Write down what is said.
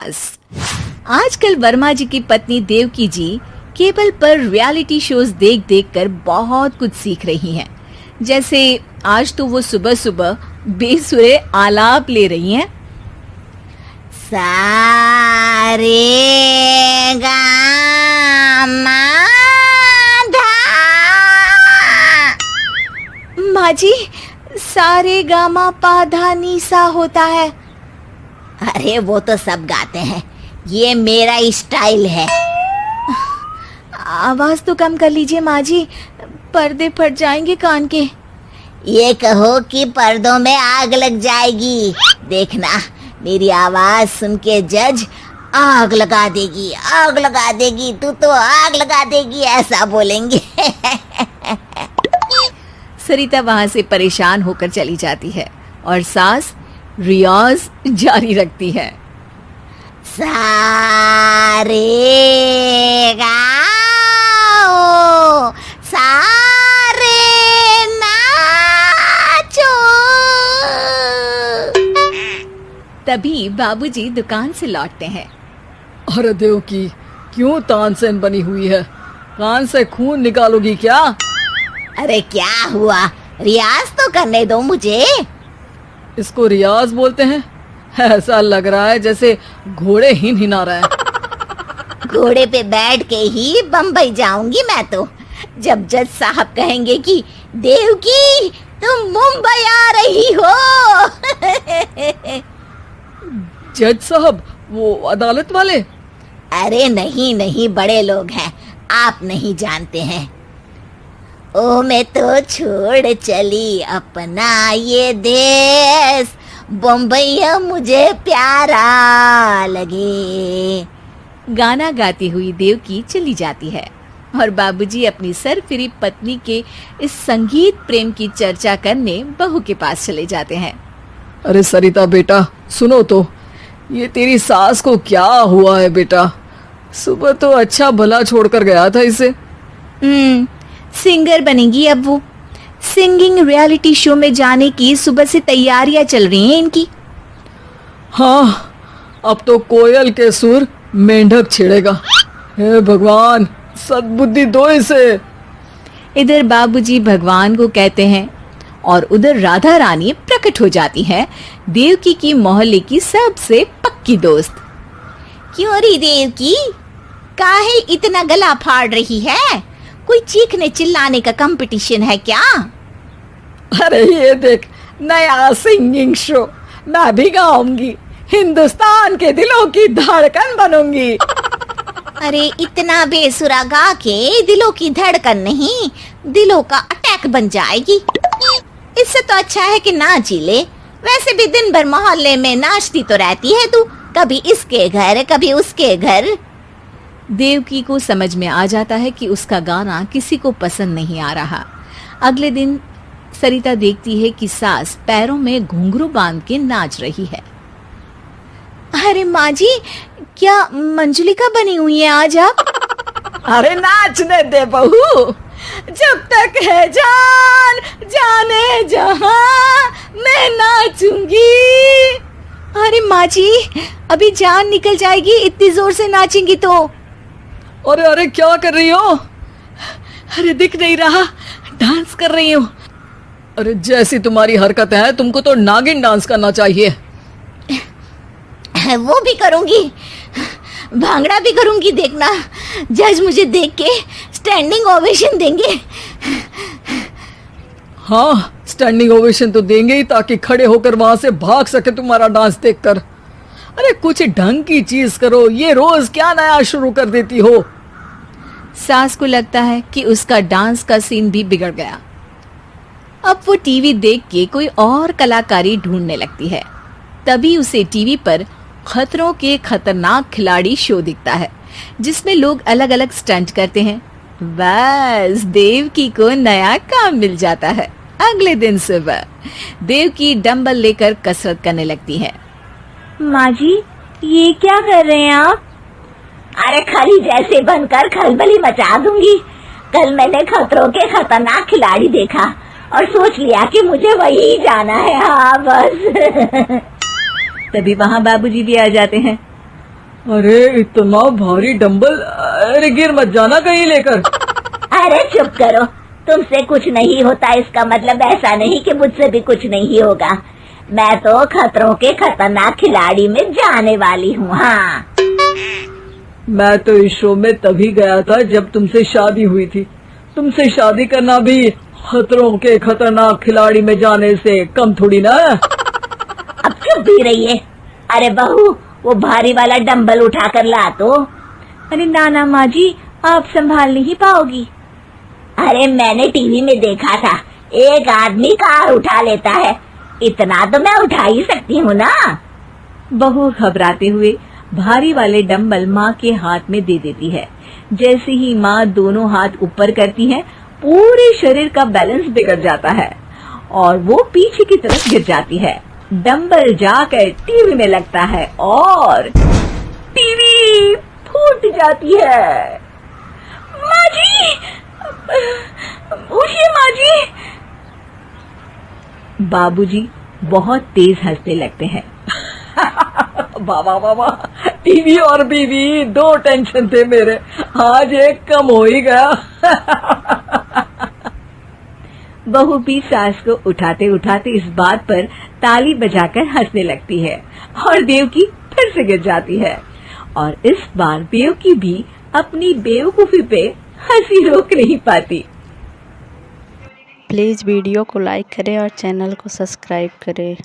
आजकल वर्मा जी की पत्नी देवकी जी केबल पर रियलिटी शोज देख देख कर बहुत कुछ सीख रही हैं। जैसे आज तो वो सुबह सुबह बेसुरे आलाप ले रही हैं। सा रे गा मा धा। माँ जी, सारे गामा पा धा नी सा होता है। अरे वो तो सब गाते हैं, ये मेरा स्टाइल है। आवाज तो कम कर लीजिए माँ जी, पर्दे फट जाएंगे कान के। ये कहो कि पर्दों में आग लग जाएगी। देखना, मेरी आवाज सुन के जज आग लगा देगी, आग लगा देगी, तू तो आग लगा देगी, ऐसा बोलेंगे। सरिता वहां से परेशान होकर चली जाती है और सास रियाज जारी रखती है। सा रे गा ओ, सा रे नाचो। तभी बाबूजी दुकान से लौटते हैं। अरे देवकी, क्यों तानसेन बनी हुई है? कान से खून निकालोगी क्या? अरे क्या हुआ, रियाज तो करने दो मुझे। इसको रियाज बोलते हैं? ऐसा लग रहा है जैसे घोड़े हिना रहा है। घोड़े पे बैठ के ही बम्बई जाऊंगी मैं तो, जब जज साहब कहेंगे कि देवकी तुम मुंबई आ रही हो। जज साहब, वो अदालत वाले? अरे नहीं नहीं, बड़े लोग हैं, आप नहीं जानते हैं। ओ मैं तो छोड़ चली अपना ये देश, बम्बई मुझे प्यारा लगे। गाना गाती हुई देवकी चली जाती है और बाबूजी अपनी सरफिरी पत्नी के इस संगीत प्रेम की चर्चा करने बहू के पास चले जाते हैं। अरे सरिता बेटा, सुनो तो, ये तेरी सास को क्या हुआ है बेटा? सुबह तो अच्छा भला छोड़कर गया था इसे। सिंगर बनेगी अब वो। सिंगिंग रियलिटी शो में जाने की सुबह से तैयारियां चल रही हैं इनकी। हाँ, अब तो कोयल के सुर मेंढक छेड़ेगा। हे भगवान, सद्बुद्धि दो इसे। इधर बाबूजी भगवान को कहते हैं और उधर राधा रानी प्रकट हो जाती है, देवकी की मोहल्ले की सबसे पक्की दोस्त। क्यों री देवकी, काहे इतना गला फाड़ रही है? कोई चीखने चिल्लाने का कंपटीशन है क्या? अरे ये देख, नया सिंगिंग शो, मैं भी गाऊंगी, हिंदुस्तान के दिलों की धड़कन बनूंगी। अरे इतना बेसुरा गा के दिलों की धड़कन नहीं, दिलों का अटैक बन जाएगी। इससे तो अच्छा है कि नाच ही ले। वैसे भी दिन भर मोहल्ले में नाचती तो रहती है तू, कभी इसके घर कभी उसके घर। देवकी को समझ में आ जाता है कि उसका गाना किसी को पसंद नहीं आ रहा। अगले दिन सरिता देखती है कि सास पैरों में घुंघरू बांध के नाच रही है। अरे माँ जी, क्या मंजुलिका बनी हुई है आज आप? अरे नाचने दे बहू, जब तक है जान जाने जहां मैं नाचूंगी। अरे माँ जी, अभी जान निकल जाएगी, इतनी जोर से नाचेंगी तो। अरे अरे, क्या कर रही हो? अरे दिख नहीं रहा, डांस कर रही हूँ। अरे जैसी तुम्हारी हरकत है, तुमको तो नागिन डांस करना चाहिए। वो भी करूंगी, भांगड़ा भी करूंगी, देखना जज मुझे देख के स्टैंडिंग ओवेशन देंगे। हाँ, स्टैंडिंग ओवेशन तो देंगे ही, ताकि खड़े होकर वहां से भाग सके तुम्हारा डांस देखकर। अरे कुछ ढंग की चीज करो, ये रोज क्या नया शुरू कर देती हो? सास को लगता है कि उसका डांस का सीन भी बिगड़ गया। अब वो टीवी देख के कोई और कलाकारी ढूंढने लगती है। तभी उसे टीवी पर खतरों के खतरनाक खिलाड़ी शो दिखता है, जिसमें लोग अलग अलग स्टंट करते हैं। बस देवकी को नया काम मिल जाता है। अगले दिन सुबह देवकी डंबल लेकर कसरत करने लगती है। माँ जी, ये क्या कर रहे हैं आप? अरे खली जैसे बनकर खलबली मचा दूंगी। कल मैंने खतरों के खतरनाक खिलाड़ी देखा और सोच लिया कि मुझे वही जाना है। हाँ बस। तभी वहाँ बाबूजी भी आ जाते हैं। अरे इतना भारी डंबल, अरे गिर मत जाना कहीं लेकर। अरे चुप करो, तुमसे कुछ नहीं होता इसका मतलब ऐसा नहीं कि मुझसे भी कुछ नहीं होगा। मैं तो खतरों के खतरनाक खिलाड़ी में जाने वाली हूँ। हाँ, मैं तो इस शो में तभी गया था जब तुमसे शादी हुई थी। तुमसे शादी करना भी खतरों के खतरनाक खिलाड़ी में जाने से कम थोड़ी ना है। अब चुप भी रहिए। अरे बहू, वो भारी वाला डंबल उठा कर ला तो। अरे नाना माँ जी, आप संभाल नहीं पाओगी। अरे मैंने टीवी में देखा था, एक आदमी कार उठा लेता है, इतना तो मैं उठा ही सकती हूँ ना। बहू घबराते हुए भारी वाले डंबल माँ के हाथ में दे देती है। जैसे ही माँ दोनों हाथ ऊपर करती है, पूरे शरीर का बैलेंस बिगड़ जाता है और वो पीछे की तरफ गिर जाती है। डंबल जाकर टीवी में लगता है और टीवी फूट जाती है। माँ जी, उठिए माँ जी। बाबूजी बहुत तेज हंसने लगते हैं। बाबा बाबा, टीवी और बीवी दो टेंशन थे मेरे, आज एक कम हो ही गया। बहू भी सास को उठाते उठाते इस बात पर ताली बजाकर हंसने लगती है और देवकी फिर से गिर जाती है। और इस बार देवकी भी अपनी बेवकूफी पे हंसी रोक नहीं पाती। प्लीज़ वीडियो को लाइक करें और चैनल को सब्सक्राइब करें।